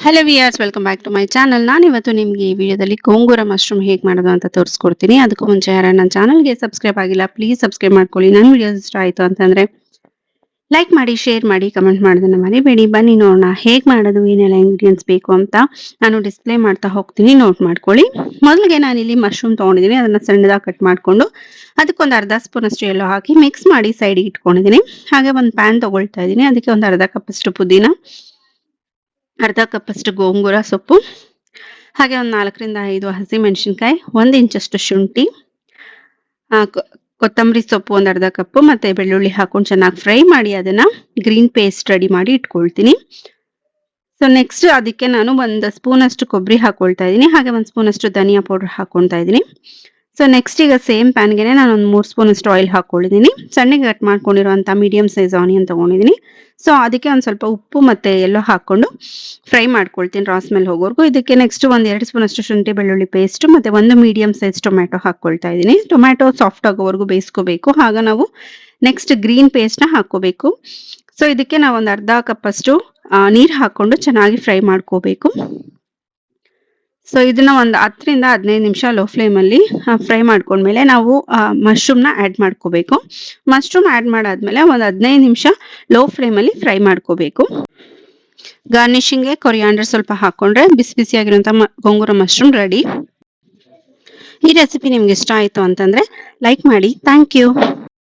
Hello viewers, welcome back to my channel. ನಾನು ಇವತ್ತು ನಿಮಗೆ ಈ ವಿಡಿಯೋದಲ್ಲಿ ಗೋಂಗೂರ ಮಶ್ರೂಮ್ ಹೇಗೆ ಮಾಡೋದು ಅಂತ ತೋರಿಸ್ಕೊಡ್ತೀನಿ. ಅದಕ್ಕೂ ಮುಂಚೆ ಯಾರು ನನ್ನ ಚಾನಲ್ಗೆ ಸಬ್ಸ್ಕ್ರೈಬ್ ಆಗಿಲ್ಲ, ಪ್ಲೀಸ್ ಸಬ್ಸ್ಕ್ರೈಬ್ ಮಾಡ್ಕೊಳ್ಳಿ. ನನ್ನ ವಿಡಿಯೋಸ್ ಇಷ್ಟ ಆಯಿತು ಅಂತಂದರೆ ಲೈಕ್ ಮಾಡಿ, ಶೇರ್ ಮಾಡಿ, ಕಮೆಂಟ್ ಮಾಡೋದನ್ನು ಮರಿಬೇಡಿ. ಬನ್ನಿ ನೋಡೋಣ ಹೇಗೆ ಮಾಡೋದು, ಏನೆಲ್ಲ ಇಂಗ್ರೀಡಿಯೆಂಟ್ಸ್ ಬೇಕು ಅಂತ ನಾನು ಡಿಸ್ಪ್ಲೇ ಮಾಡ್ತಾ ಹೋಗ್ತೀನಿ, ನೋಟ್ ಮಾಡ್ಕೊಳ್ಳಿ. ಮೊದಲಿಗೆ ನಾನಿಲ್ಲಿ ಮಶ್ರೂಮ್ ತೊಗೊಂಡಿದ್ದೀನಿ. ಅದನ್ನು ಸಣ್ಣದಾಗಿ ಕಟ್ ಮಾಡಿಕೊಂಡು ಅದಕ್ಕೊಂದು ಅರ್ಧ ಸ್ಪೂನ್ ಅಷ್ಟು ಎಲ್ಲೋ ಹಾಕಿ ಮಿಕ್ಸ್ ಮಾಡಿ ಸೈಡಿಗೆ ಇಟ್ಕೊಂಡಿದ್ದೀನಿ. ಹಾಗೆ ಒಂದು ಪ್ಯಾನ್ ತೊಗೊಳ್ತಾ ಇದ್ದೀನಿ. ಅದಕ್ಕೆ ಒಂದು ಅರ್ಧ ಕಪ್ಪಷ್ಟು ಪುದೀನ, ಅರ್ಧ ಕಪ್ಪಷ್ಟು ಗೋಂಗೂರ ಸೊಪ್ಪು, ಹಾಗೆ ಒಂದು 4ರಿಂದ 5 ಹಸಿಮೆಣಸಿನ್ಕಾಯಿ, 1 ಇಂಚಷ್ಟು ಶುಂಠಿ, ಕೊತ್ತಂಬರಿ ಸೊಪ್ಪು ಒಂದು ಅರ್ಧ ಕಪ್ಪು, ಮತ್ತೆ ಬೆಳ್ಳುಳ್ಳಿ ಹಾಕೊಂಡು ಚೆನ್ನಾಗಿ ಫ್ರೈ ಮಾಡಿ ಅದನ್ನ ಗ್ರೀನ್ ಪೇಸ್ಟ್ ರೆಡಿ ಮಾಡಿ ಇಟ್ಕೊಳ್ತೀನಿ. ಸೊ ನೆಕ್ಸ್ಟ್ ಅದಕ್ಕೆ ನಾನು ಒಂದು ಸ್ಪೂನ್ ಅಷ್ಟು ಕೊಬ್ಬರಿ ಹಾಕೊಳ್ತಾ ಇದ್ದೀನಿ. ಹಾಗೆ ಒಂದು ಸ್ಪೂನ್ ಅಷ್ಟು ಧನಿಯಾ ಪೌಡರ್ ಹಾಕೊಳ್ತಾ ಇದ್ದೀನಿ. ಸೊ ನೆಕ್ಸ್ಟ್ ಈಗ ಸೇಮ್ ಪ್ಯಾನ್ಗೆ ನಾನು ಒಂದು 3 ಸ್ಪೂನ್ ಅಷ್ಟು ಆಯಿಲ್ ಹಾಕೊಂಡಿದ್ದೀನಿ. ಸಣ್ಣಗೆ ಕಟ್ ಮಾಡ್ಕೊಂಡಿರುವಂಥ ಮೀಡಿಯಂ ಸೈಜ್ ಆನಿಯನ್ ತೊಗೊಂಡಿದ್ದೀನಿ. ಸೊ ಅದಕ್ಕೆ ಒಂದು ಸ್ವಲ್ಪ ಉಪ್ಪು ಮತ್ತೆ ಎಲ್ಲೋ ಹಾಕೊಂಡು ಫ್ರೈ ಮಾಡ್ಕೊಳ್ತೀನಿ ರಾ ಸ್ಮೆಲ್ ಹೋಗೋವರೆಗೂ. ಇದಕ್ಕೆ ನೆಕ್ಸ್ಟ್ ಒಂದು 2 ಸ್ಪೂನ್ ಅಷ್ಟು ಶುಂಠಿ ಬೆಳ್ಳುಳ್ಳಿ ಪೇಸ್ಟ್ ಮತ್ತೆ ಒಂದು ಮೀಡಿಯಂ ಸೈಜ್ ಟೊಮ್ಯಾಟೊ ಹಾಕೊಳ್ತಾ ಇದ್ದೀನಿ. ಟೊಮ್ಯಾಟೊ ಸಾಫ್ಟ್ ಆಗೋವರೆಗೂ ಬೇಯಿಸ್ಕೋಬೇಕು. ಆಗ ನಾವು ನೆಕ್ಸ್ಟ್ ಗ್ರೀನ್ ಪೇಸ್ಟ್ನ ಹಾಕೋಬೇಕು. ಸೊ ಇದಕ್ಕೆ ನಾವು ಒಂದು ಅರ್ಧ ಕಪ್ ಅಷ್ಟು ನೀರು ಹಾಕೊಂಡು ಚೆನ್ನಾಗಿ ಫ್ರೈ ಮಾಡ್ಕೋಬೇಕು. ಸೊ ಇದನ್ನ ಒಂದು 10ರಿಂದ 15 ನಿಮಿಷ ಲೋ ಫ್ಲೇಮಲ್ಲಿ ಫ್ರೈ ಮಾಡ್ಕೊಂಡ್ಮೇಲೆ ನಾವು ಮಶ್ರೂಮ್ನ ಆ್ಯಡ್ ಮಾಡ್ಕೋಬೇಕು. ಮಶ್ರೂಮ್ ಆ್ಯಡ್ ಮಾಡಾದ್ಮೇಲೆ ಒಂದು 15 ನಿಮಿಷ ಲೋ ಫ್ಲೇಮಲ್ಲಿ ಫ್ರೈ ಮಾಡ್ಕೋಬೇಕು. ಗಾರ್ನಿಶಿಂಗ್ಗೆ ಕೊರಿಯಾಂಡರ್ ಸ್ವಲ್ಪ ಹಾಕೊಂಡ್ರೆ ಬಿಸಿ ಬಿಸಿಯಾಗಿರುವಂಥ ಗೋಂಗೂರ ಮಶ್ರೂಮ್ ರೆಡಿ. ಈ ರೆಸಿಪಿ ನಿಮ್ಗೆ ಇಷ್ಟ ಆಯಿತು ಅಂತಂದ್ರೆ ಲೈಕ್ ಮಾಡಿ. Thank you.